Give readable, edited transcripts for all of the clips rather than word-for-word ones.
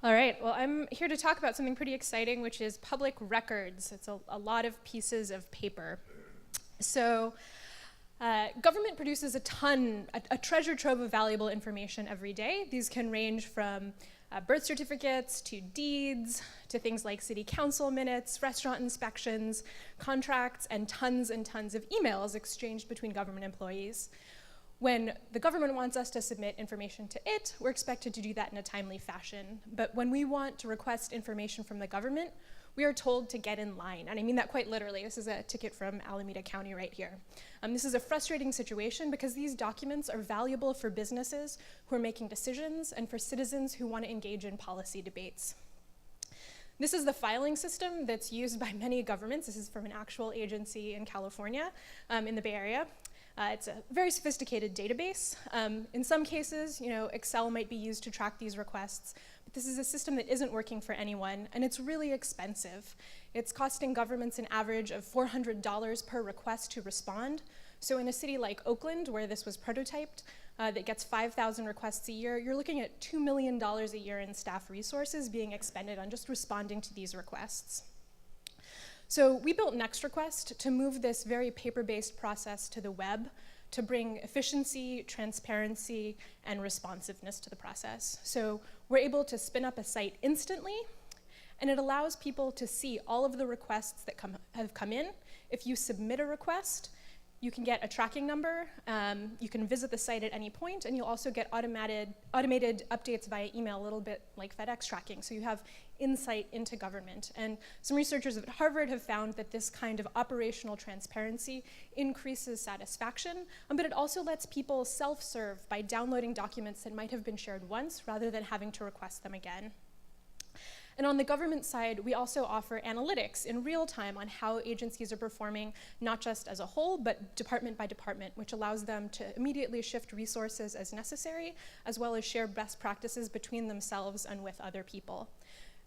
All right, well, I'm here to talk about something pretty exciting, which is public records. It's a lot of pieces of paper. So government produces a treasure trove of valuable information every day. These can range from birth certificates to deeds to things like city council minutes, restaurant inspections, contracts, and tons of emails exchanged between government employees. When the government wants us to submit information to it, we're expected to do that in a timely fashion. But when we want to request information from the government, we are told to get in line. And I mean that quite literally. This is a ticket from Alameda County right here. This is a frustrating situation because these documents are valuable for businesses who are making decisions and for citizens who want to engage in policy debates. This is the filing system that's used by many governments. This is from an actual agency in California, in the Bay Area. It's a very sophisticated database. In some cases, Excel might be used to track these requests, but this is a system that isn't working for anyone, and it's really expensive. It's costing governments an average of $400 per request to respond. So in a city like Oakland, where this was prototyped, that gets 5,000 requests a year, you're looking at $2 million a year in staff resources being expended on just responding to these requests. So we built NextRequest to move this very paper-based process to the web to bring efficiency, transparency, and responsiveness to the process. So we're able to spin up a site instantly, and it allows people to see all of the requests that have come in. If you submit a request, you can get a tracking number, you can visit the site at any point, and you'll also get automated updates via email, a little bit like FedEx tracking, so you have insight into government. And some researchers at Harvard have found that this kind of operational transparency increases satisfaction, but it also lets people self-serve by downloading documents that might have been shared once rather than having to request them again. And on the government side, we also offer analytics in real time on how agencies are performing, not just as a whole, but department by department, which allows them to immediately shift resources as necessary, as well as share best practices between themselves and with other people.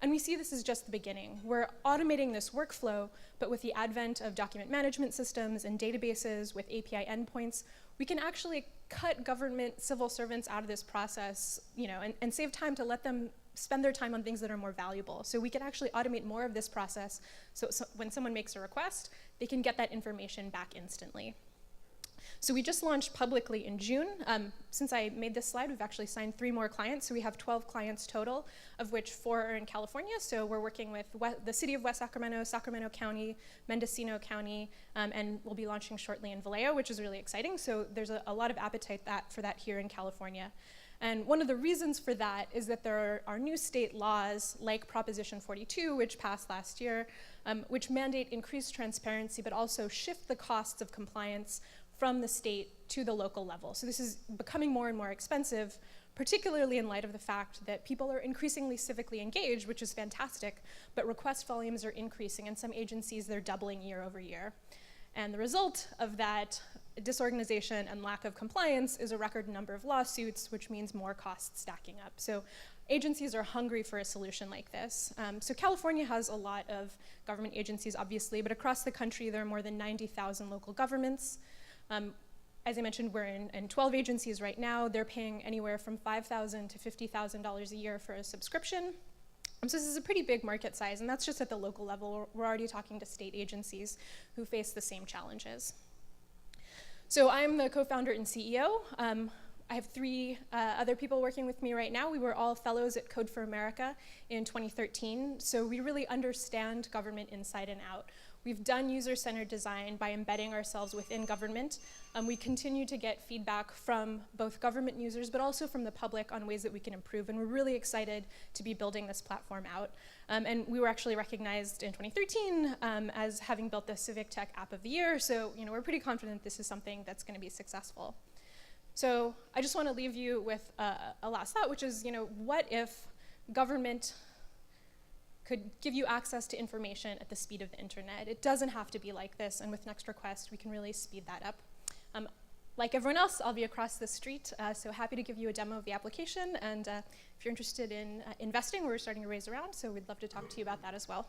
And we see this as just the beginning. We're automating this workflow, but with the advent of document management systems and databases with API endpoints, we can actually cut government civil servants out of this process, and save time to let them spend their time on things that are more valuable. So we can actually automate more of this process so when someone makes a request, they can get that information back instantly. So we just launched publicly in June. Since I made this slide, we've actually signed 3 more clients. So we have 12 clients total, of which 4 are in California. So we're working with the city of West Sacramento, Sacramento County, Mendocino County, and we'll be launching shortly in Vallejo, which is really exciting. So there's a lot of appetite for that here in California. And one of the reasons for that is that there are new state laws like Proposition 42, which passed last year, which mandate increased transparency, but also shift the costs of compliance from the state to the local level. So this is becoming more and more expensive, particularly in light of the fact that people are increasingly civically engaged, which is fantastic, but request volumes are increasing. In some agencies, they're doubling year over year. And the result of that disorganization and lack of compliance is a record number of lawsuits, which means more costs stacking up. So agencies are hungry for a solution like this. So California has a lot of government agencies, obviously, but across the country, there are more than 90,000 local governments. As I mentioned, we're in 12 agencies right now. They're paying anywhere from $5,000 to $50,000 a year for a subscription. So this is a pretty big market size, and that's just at the local level. We're already talking to state agencies who face the same challenges. So I'm the co-founder and CEO. I have 3 other people working with me right now. We were all fellows at Code for America in 2013, so we really understand government inside and out. We've done user-centered design by embedding ourselves within government. We continue to get feedback from both government users, but also from the public on ways that we can improve, and we're really excited to be building this platform out. And we were actually recognized in 2013 as having built the Civic Tech App of the Year, so we're pretty confident this is something that's going to be successful. So I just want to leave you with a last thought, which is, what if government could give you access to information at the speed of the internet? It doesn't have to be like this, and with NextRequest, we can really speed that up. Like everyone else, I'll be across the street, so happy to give you a demo of the application, and if you're interested in investing, we're starting to raise a round, so we'd love to talk to you about that as well.